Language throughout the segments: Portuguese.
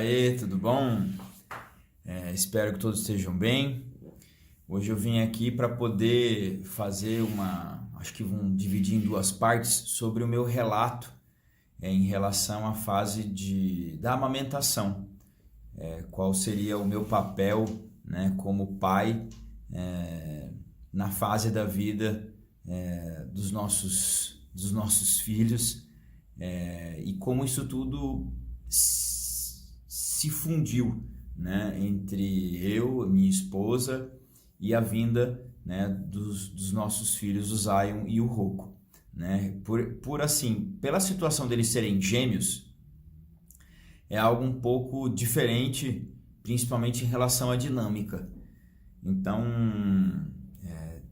Aê, tudo bom? Espero que todos estejam bem. Hoje eu vim aqui para poder fazer acho que vamos dividir em duas partes sobre o meu relato em relação à fase da amamentação. Qual seria o meu papel, né, como pai na fase da vida dos nossos filhos e como isso tudo se fundiu, né, entre eu, minha esposa e a vinda, né, dos nossos filhos, o Zion e o Rocco, né? Pela situação deles serem gêmeos, é algo um pouco diferente, principalmente em relação à dinâmica. Então,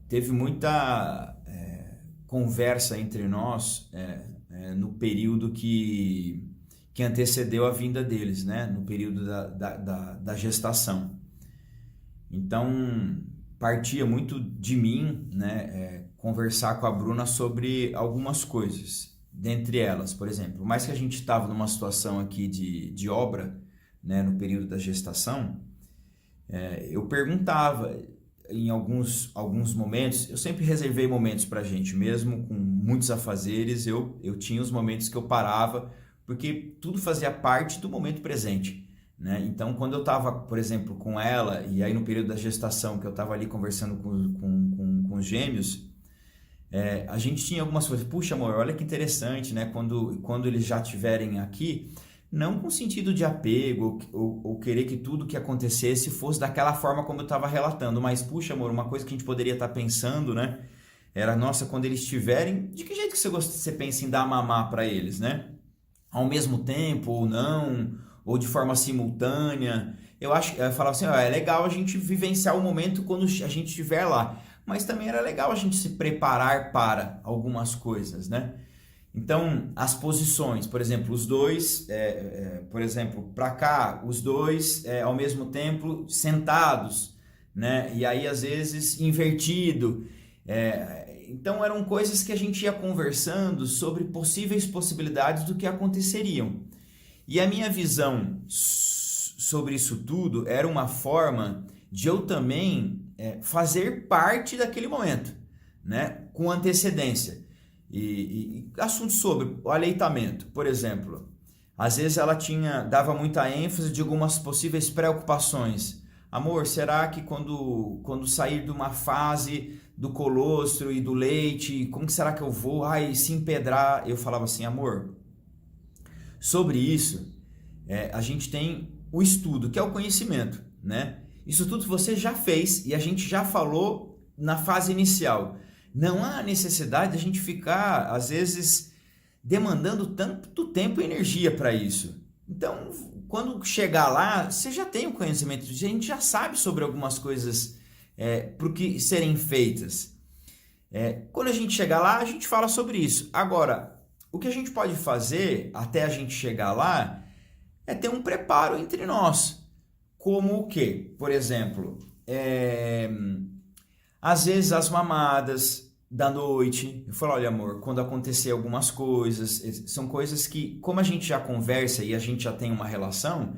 teve muita conversa entre nós no período que antecedeu a vinda deles, né? No período da gestação. Então, partia muito de mim, né? Conversar com a Bruna sobre algumas coisas. Dentre elas, por exemplo, por mais que a gente estava numa situação aqui de obra, né? No período da gestação, eu perguntava em alguns momentos, eu sempre reservei momentos para a gente, mesmo com muitos afazeres, eu tinha os momentos que eu parava, porque tudo fazia parte do momento presente, né? Então, quando eu estava, por exemplo, com ela, e aí no período da gestação, que eu estava ali conversando com os gêmeos, a gente tinha algumas coisas. Puxa, amor, olha que interessante, né? Quando eles já estiverem aqui, não com sentido de apego ou querer que tudo que acontecesse fosse daquela forma como eu estava relatando, mas, puxa, amor, uma coisa que a gente poderia estar pensando, né? Era, nossa, quando eles estiverem, de que jeito que você pensa em dar mamar para eles, né? Ao mesmo tempo ou não, ou de forma simultânea. Eu falava assim, é legal a gente vivenciar o momento quando a gente estiver lá, mas também era legal a gente se preparar para algumas coisas, né? Então, as posições, por exemplo, os dois, por exemplo, para cá, os dois ao mesmo tempo sentados, né? E aí às vezes invertido. Então eram coisas que a gente ia conversando sobre possíveis possibilidades do que aconteceriam. E a minha visão sobre isso tudo era uma forma de eu também fazer parte daquele momento, né? Com antecedência. E assuntos sobre o aleitamento, por exemplo. Às vezes ela dava muita ênfase de algumas possíveis preocupações. Amor, será que quando sair de uma fase do colostro e do leite, como que será que eu vou? Ai, se empedrar. Eu falava assim, amor, sobre isso, a gente tem o estudo, que é o conhecimento, né? Isso tudo você já fez e a gente já falou na fase inicial. Não há necessidade de a gente ficar, às vezes, demandando tanto tempo e energia para isso. Então, quando chegar lá, você já tem o conhecimento, a gente já sabe sobre algumas coisas para que serem feitas. Quando a gente chegar lá, a gente fala sobre isso. Agora, o que a gente pode fazer até a gente chegar lá é ter um preparo entre nós. Como o quê? Por exemplo, às vezes as mamadas da noite, eu falo, olha amor, quando acontecer algumas coisas, são coisas que, como a gente já conversa e a gente já tem uma relação,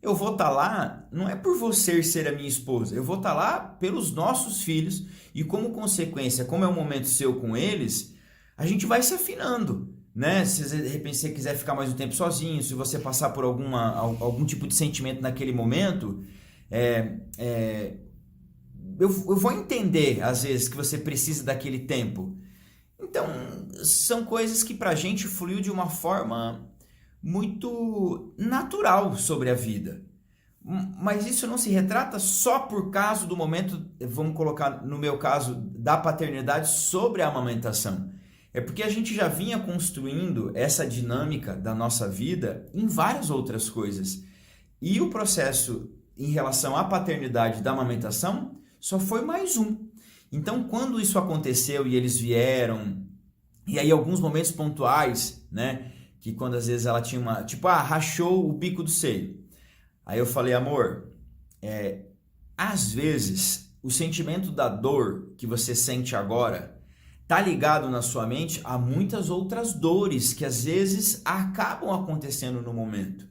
eu vou estar lá, não é por você ser a minha esposa, eu vou estar lá pelos nossos filhos e como consequência, como é um momento seu com eles, a gente vai se afinando, né? Se de repente você quiser ficar mais um tempo sozinho, se você passar por algum tipo de sentimento naquele momento, eu vou entender, às vezes, que você precisa daquele tempo. Então, são coisas que pra gente fluiu de uma forma muito natural sobre a vida. Mas isso não se retrata só por causa do momento, vamos colocar no meu caso, da paternidade sobre a amamentação. É porque a gente já vinha construindo essa dinâmica da nossa vida em várias outras coisas. E o processo em relação à paternidade da amamentação só foi mais um. Então, quando isso aconteceu e eles vieram, e aí alguns momentos pontuais, né, que quando às vezes ela tinha rachou o bico do seio. Aí eu falei, amor, às vezes o sentimento da dor que você sente agora tá ligado na sua mente a muitas outras dores que às vezes acabam acontecendo no momento.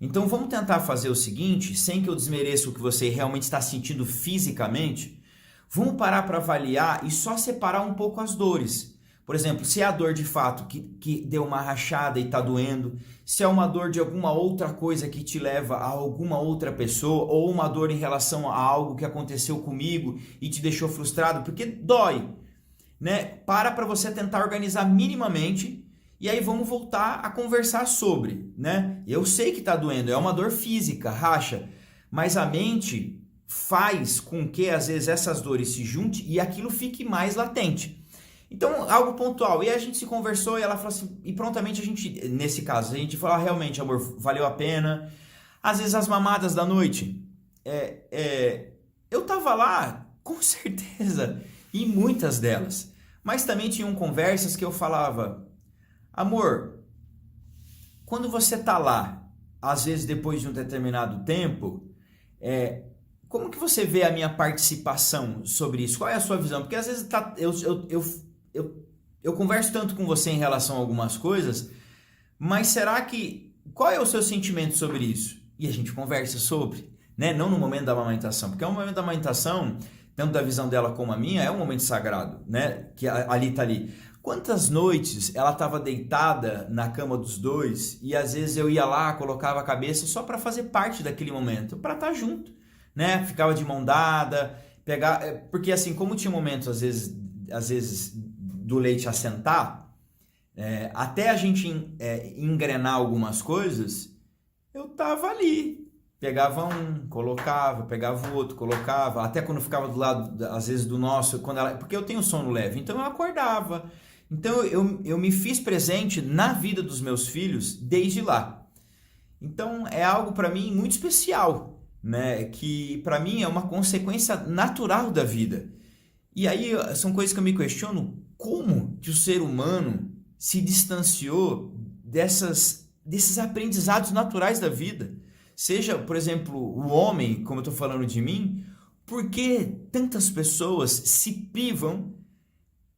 Então vamos tentar fazer o seguinte, sem que eu desmereça o que você realmente está sentindo fisicamente, vamos parar para avaliar e só separar um pouco as dores. Por exemplo, se é a dor de fato que deu uma rachada e está doendo, se é uma dor de alguma outra coisa que te leva a alguma outra pessoa, ou uma dor em relação a algo que aconteceu comigo e te deixou frustrado, porque dói, né? Para você tentar organizar minimamente e aí vamos voltar a conversar sobre, né? Eu sei que está doendo, é uma dor física, racha, mas a mente faz com que às vezes essas dores se juntem e aquilo fique mais latente. Então, algo pontual. E a gente se conversou e ela falou assim, e prontamente a gente, nesse caso, a gente falou, realmente, amor, valeu a pena. Às vezes as mamadas da noite, eu tava lá, com certeza, em muitas delas. Mas também tinham conversas que eu falava, amor, quando você tá lá, às vezes depois de um determinado tempo, como que você vê a minha participação sobre isso? Qual é a sua visão? Porque às vezes eu converso tanto com você em relação a algumas coisas, mas será que... Qual é o seu sentimento sobre isso? E a gente conversa sobre, né? Não no momento da amamentação, porque o momento da amamentação, tanto da visão dela como a minha, é um momento sagrado, né? Que ali tá ali. Quantas noites ela estava deitada na cama dos dois e às vezes eu ia lá, colocava a cabeça só para fazer parte daquele momento, para estar junto, né? Ficava de mão dada, porque assim, como tinha momentos às vezes do leite assentar, até a gente engrenar algumas coisas, eu tava ali. Pegava um, colocava, pegava o outro, colocava, até quando ficava do lado, às vezes, do nosso, porque eu tenho sono leve, então eu acordava. Então eu me fiz presente na vida dos meus filhos desde lá. Então é algo para mim muito especial, né? Que para mim é uma consequência natural da vida. E aí são coisas que eu me questiono, como que o ser humano se distanciou desses aprendizados naturais da vida? Seja, por exemplo, o homem, como eu estou falando de mim, por que tantas pessoas se privam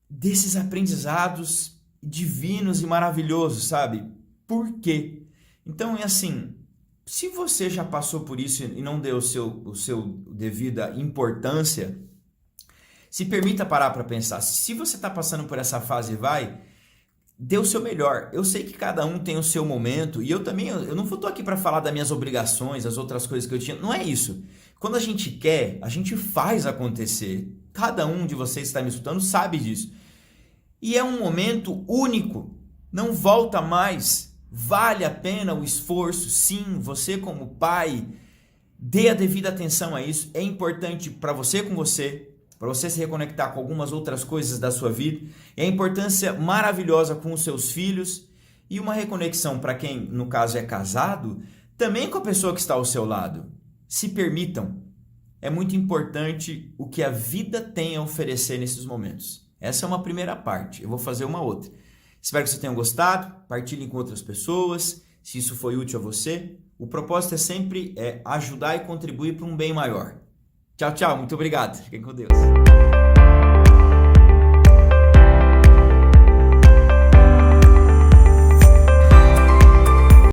desses aprendizados divinos e maravilhosos, sabe? Por quê? Então, é assim, se você já passou por isso e não deu o seu devida importância, se permita parar para pensar. Se você está passando por essa fase, dê o seu melhor. Eu sei que cada um tem o seu momento e eu também, eu não estou aqui para falar das minhas obrigações, as outras coisas que eu tinha. Não é isso. Quando a gente quer, a gente faz acontecer. Cada um de vocês que está me escutando sabe disso. E é um momento único. Não volta mais. Vale a pena o esforço. Sim, você como pai, dê a devida atenção a isso. É importante para você com você, para você se reconectar com algumas outras coisas da sua vida, e a importância maravilhosa com os seus filhos, e uma reconexão para quem, no caso, é casado, também com a pessoa que está ao seu lado. Se permitam. É muito importante o que a vida tem a oferecer nesses momentos. Essa é uma primeira parte. Eu vou fazer uma outra. Espero que você tenha gostado. Partilhem com outras pessoas, se isso foi útil a você. O propósito é sempre ajudar e contribuir para um bem maior. Tchau, tchau. Muito obrigado. Fiquem com Deus.